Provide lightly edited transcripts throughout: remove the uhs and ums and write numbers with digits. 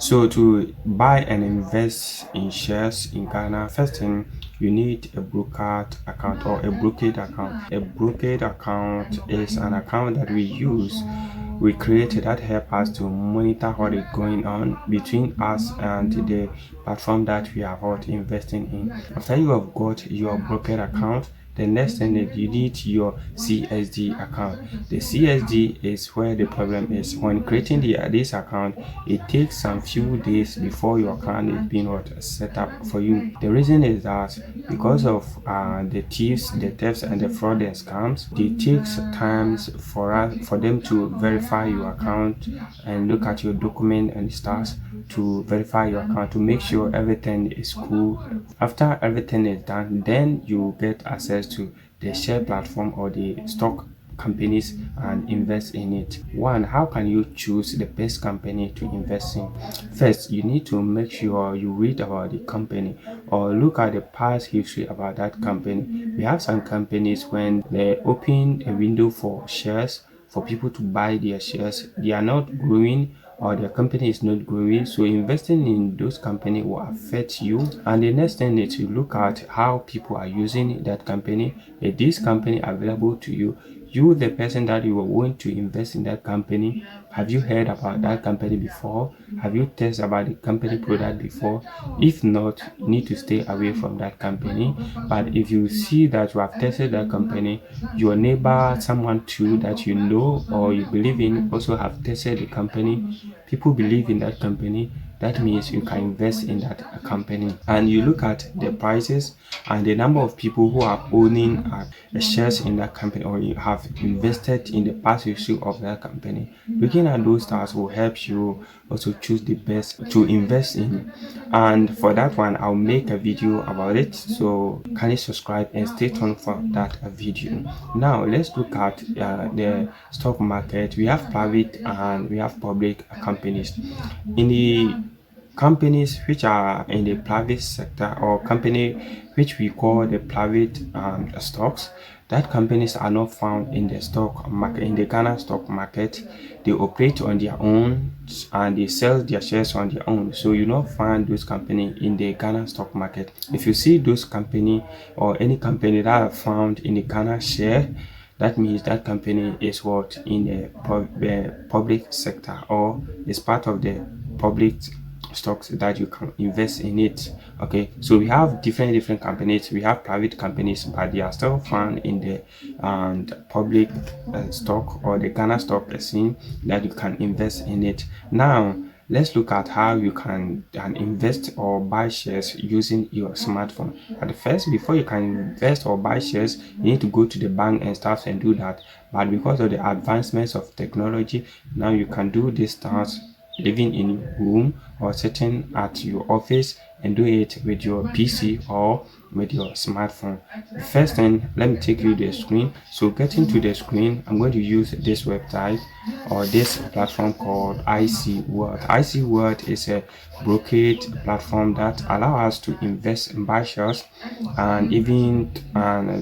So to buy and invest in shares in Ghana, first thing you need a brokered account or a brokerage account. A brokerage account is an account that we created that help us to monitor what is going on between us and the platform that we are what investing in. After you have got your brokerage account, the next thing is you need your CSD account. The CSD is where the problem is. When creating this account, it takes some few days before your account is being set up for you. The reason is that because of the thefts and the fraud and scams, it takes times for them to verify your account and look at your document and stars to verify your account to make sure everything is cool. After everything is done, then you get access to the share platform or the stock companies and invest in it. One, how can you choose the best company to invest in? First, you need to make sure you read about the company or look at the past history about that company. We have some companies when they open a window for shares for people to buy their shares, they are not growing or the company is not growing, so investing in those companies will affect you. And the next thing is to look at how people are using that company. Is this company available to you? You, the person that you are going to invest in that company, have you heard about that company before? Have you tested about the company product before? If not, you need to stay away from that company. But if you see that you have tested that company, your neighbor, someone too that you know or you believe in also have tested the company, people believe in that company, that means you can invest in that company. And you look at the prices and the number of people who are owning shares in that company or you have invested in the past history of that company. Looking at those stars will help you also choose the best to invest in. And for that one, I'll make a video about it, so kindly subscribe and stay tuned for that video. Now let's look at the stock market. We have private and we have public companies. In the companies which are in the private sector or company which we call the private stocks, that companies are not found in the stock market, in the Ghana stock market. They operate on their own and they sell their shares on their own, so you not find those companies in the Ghana stock market. If you see those company or any company that are found in the Ghana share, that means that company is what in the public sector or is part of the public stocks that you can invest in it. Okay, so we have different companies. We have private companies, but they are still found in the public stock or the Ghana stock exchange that you can invest in it. Now let's look at how you can invest or buy shares using your smartphone. At first, before you can invest or buy shares, you need to go to the bank and stuff and do that. But because of the advancements of technology, now you can do this task living in your home or sitting at your office and do it with your PC or with your smartphone. First thing, let me take you to the screen. So getting to the screen, I'm going to use this website or this platform called IC World. IC World is a brokerage platform that allows us to invest in buy shares and even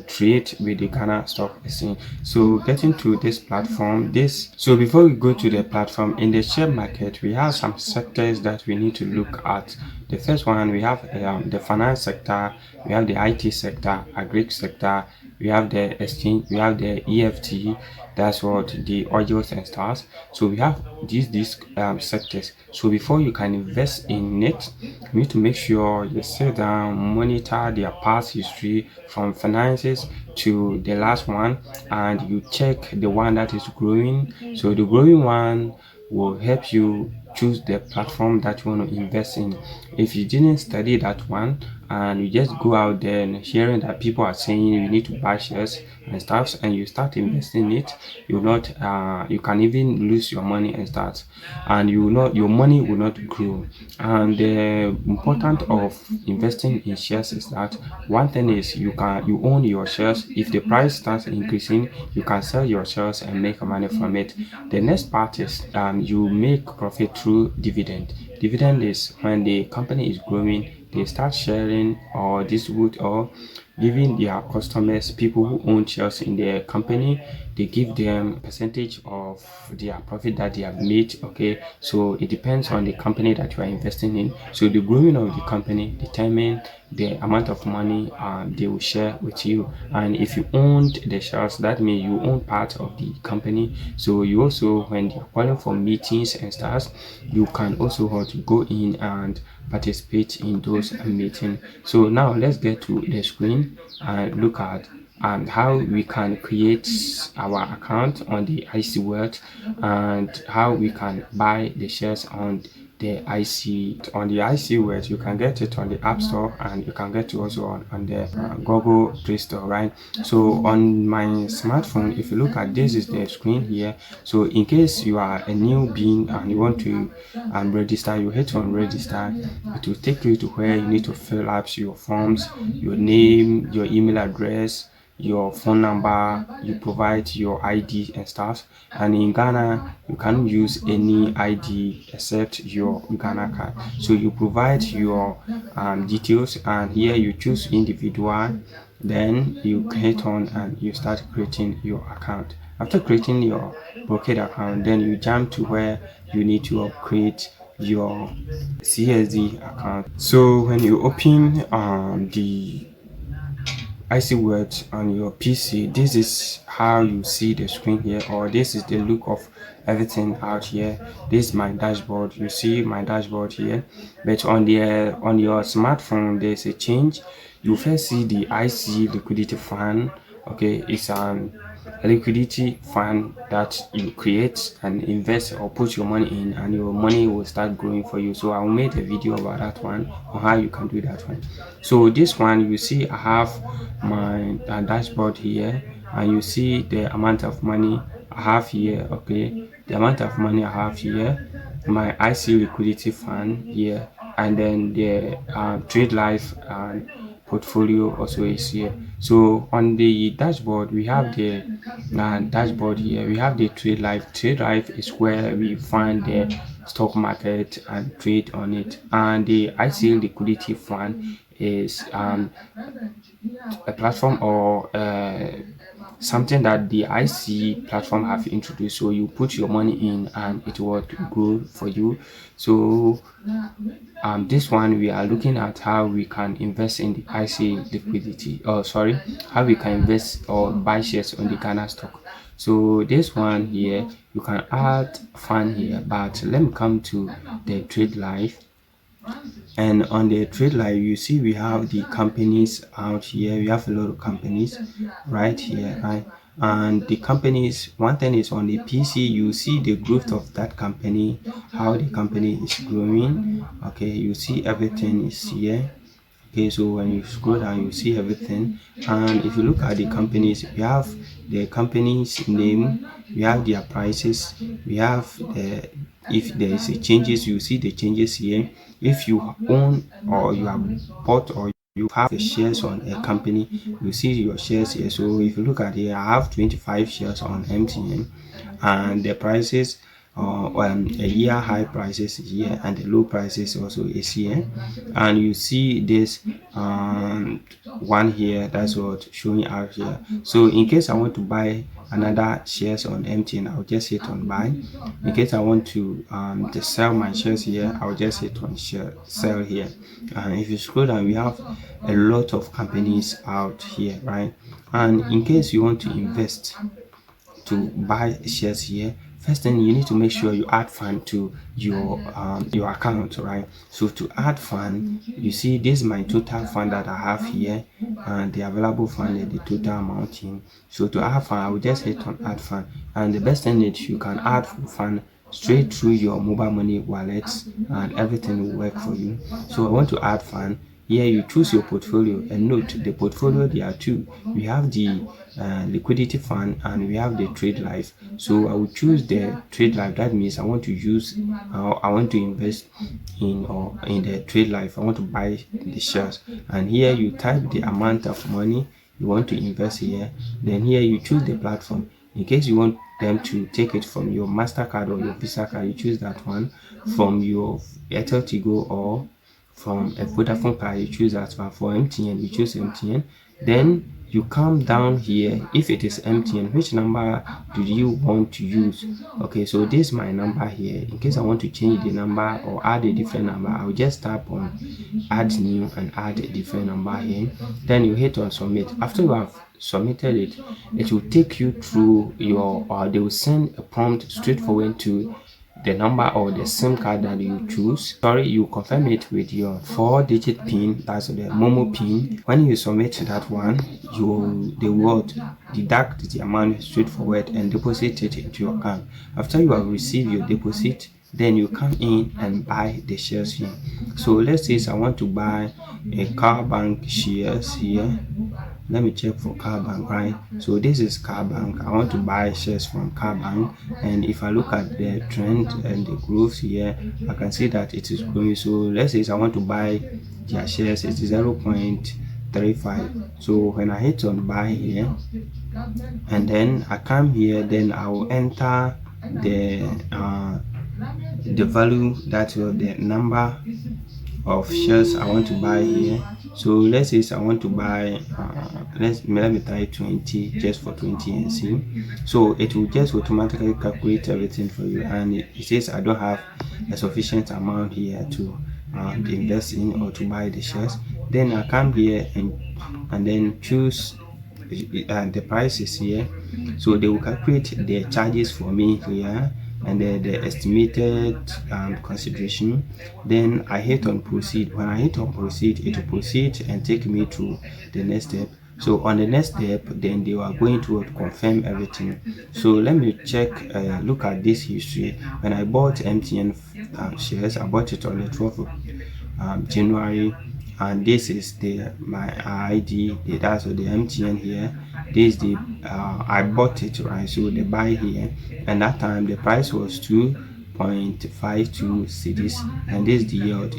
trade with the Ghana stock exchange. So getting to this platform, so before we go to the platform, in the share market we have some sectors that we need to look at. The first one, we have the finance sector, we have the IT sector, agri sector, we have the exchange, we have the EFT, that's what the oils and stars. So we have these sectors. So before you can invest in it, you need to make sure you sit down, monitor their past history from finances to the last one, and you check the one that is growing. So the growing one will help you choose the platform that you want to invest in. If you didn't study that one and you just go out there and hearing that people are saying you need to buy shares and stuff and you start investing in it, you can even lose your money and start, and your money will not grow. And the important of investing in shares is that one thing is you own your shares. If the price starts increasing, you can sell your shares and make money from it. The next part is you make profit through dividend. Dividend is when the company is growing, they start sharing or distribute or giving their customers, people who own shares in their company, they give them percentage of of their profit that they have made. Okay, so it depends on the company that you are investing in. So the growing of the company determine the amount of money they will share with you. And if you owned the shares, that means you own part of the company. So you also, when they are calling for meetings and stuff, you can also want to go in and participate in those meetings. So now let's get to the screen and look at how we can create our account on the IC World, and how we can buy the shares on the IC World. You can get it on the App Store, and you can get it also on the Google Play Store, right? So on my smartphone, if you look at this, is the screen here. So in case you are a new being and you want to register, you hit on register. It will take you to where you need to fill up your forms, your name, your email address, your phone number. You provide your ID and stuff. And in Ghana, you can't use any ID except your Ghana card. So you provide your details, and here you choose individual. Then you hit on and you start creating your account. After creating your brokerage account, then you jump to where you need to upgrade your CSD account. So when you open the IC Words on your PC, this is how you see the screen here, or this is the look of everything out here. This is my dashboard. You see my dashboard here, but on your smartphone there's a change. You first see the IC liquidity fund. Okay, it's a liquidity fund that you create and invest or put your money in, and your money will start growing for you. So I'll make a video about that one, on how you can do that one. So this one, you see I have my dashboard here, and you see the amount of money I have here. Okay, the amount of money I have here, my IC liquidity fund here, and then the trade life and portfolio also is here. So on the dashboard, we have the dashboard here. We have the trade life. Trade life is where we find the stock market and trade on it. And the IC liquidity fund is a platform, or something that the IC platform have introduced. So you put your money in and it will grow for you. So this one, we are looking at how we can invest in the IC liquidity, oh sorry, how we can invest or buy shares on the Ghana stock. So this one here, you can add fund here, but let me come to the trade life. And on the trade life, you see we have the companies out here. We have a lot of companies right here, right? And the companies, one thing is on the PC, you see the growth of that company, how the company is growing. Okay, you see everything is here. Okay, so when you scroll down, you see everything. And if you look at the companies, we have the company's name, we have their prices, we have the, if there is a changes, you see the changes here. If you own or you have bought or you have the shares on a company, you see your shares here. So if you look at here, I have 25 shares on MTN, and the prices, a year high prices here, and the low prices also is here. And you see this one here, that's what showing out here. So in case I want to buy another shares on MTN, I'll just hit on buy. In case I want to sell my shares here, I'll just hit on sell here. And if you scroll down, we have a lot of companies out here, right? And in case you want to invest to buy shares here, first thing, you need to make sure you add fund to your account, right? So to add fund, you see this is my total fund that I have here, and the available fund is the total amount in. So to add fund, I will just hit on add fund, and the best thing is you can add fund straight through your mobile money wallets, and everything will work for you. So I want to add fund. Here you choose your portfolio, and note the portfolio, there are two. We have the liquidity fund, and we have the trade life. So I will choose the trade life. That means I want to use, I want to invest in the trade life. I want to buy the shares, and here you type the amount of money you want to invest here. Then here you choose the platform. In case you want them to take it from your MasterCard or your Visa card, you choose that one. From your Airtel Tigo or from a Vodafone card, you choose that one. For MTN, you choose MTN. Then you come down here. If it is empty, and which number do you want to use? Okay, so this is my number here. In case I want to change the number or add a different number, I'll just tap on add new and add a different number here. Then you hit on submit. After you have submitted it, it will take you through your, or they will send a prompt straightforward to the number or the SIM card that you choose. Sorry, you confirm it with your 4-digit pin, that's the Momo pin. When you submit that one, they will deduct the amount straightforward and deposit it into your account. After you have received your deposit, then you come in and buy the shares here. So let's say I want to buy a car bank shares here. Let me check for car bank, right? So this is car bank. I want to buy shares from car bank, and if I look at the trend and the growth here, I can see that it is growing. So let's say I want to buy their shares, it is 0.35. so when I hit on buy here and then I come here, then I will enter the value, that will the number of shares I want to buy here. So let's say I want to buy let me try 20, just for 20 and see. So it will just automatically calculate everything for you, and it says I don't have a sufficient amount here to invest in or to buy the shares. Then I come here and then choose the prices here. So they will calculate the charges for me here and the estimated consideration. Then I hit on proceed. When I hit on proceed, it will proceed and take me to the next step. So on the next step, then they are going to confirm everything. So let me check, look at this history. When I bought MTN shares, I bought it on the 12th of January, and this is my ID, that's the MTN here. This is the I bought it, right? So the buy here, and that time the price was 2.52 cedis, and this is the yield,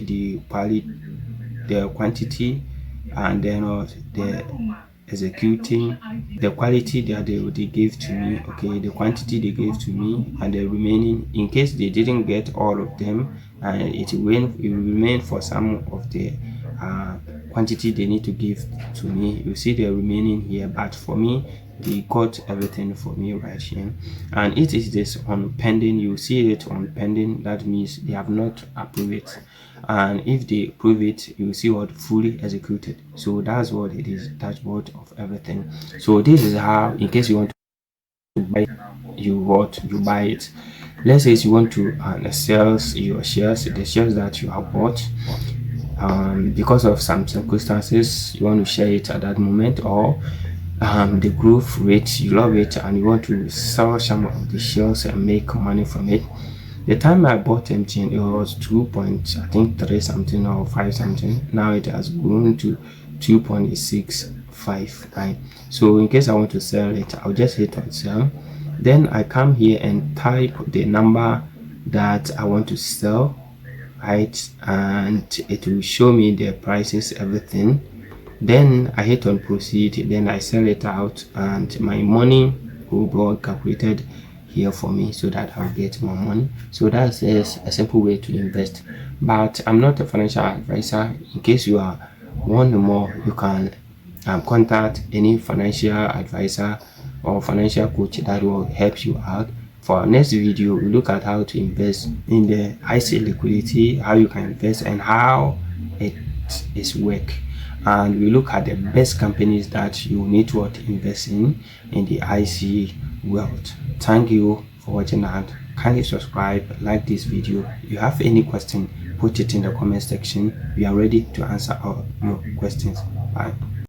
the quantity, and then the executing, the quality that they gave to me, okay, the quantity they gave to me, and the remaining, in case they didn't get all of them, and it will remain for some of the quantity they need to give to me. You see the remaining here, but for me they got everything for me right here. And it is this on pending. You see it on pending, that means they have not approved it, and if they approve it, you see what fully executed. So that's what it is, dashboard of everything. So this is how, in case you want to buy, you buy it. Let's say you want to sell your shares, the shares that you have bought, because of some circumstances you want to share it at that moment, or the growth rate, you love it and you want to sell some of the shares and make money from it. The time I bought MTN, it was 2.3 something or 5 something. Now it has grown to 2.65, right? So in case I want to sell it, I'll just hit on sell. Then I come here and type the number that I want to sell, right? And it will show me the prices, everything. Then I hit on proceed, then I sell it out, and my money will be calculated here for me so that I'll get more money. So that's a simple way to invest, but I'm not a financial advisor. In case you want more, you can contact any financial advisor or financial coach that will help you out. For our next video, we look at how to invest in the IC liquidity, how you can invest and how it is work, and we look at the best companies that you need to invest in the IC world. Thank you for watching, and kindly subscribe, like this video. If you have any question, put it in the comment section. We are ready to answer all your questions. Bye.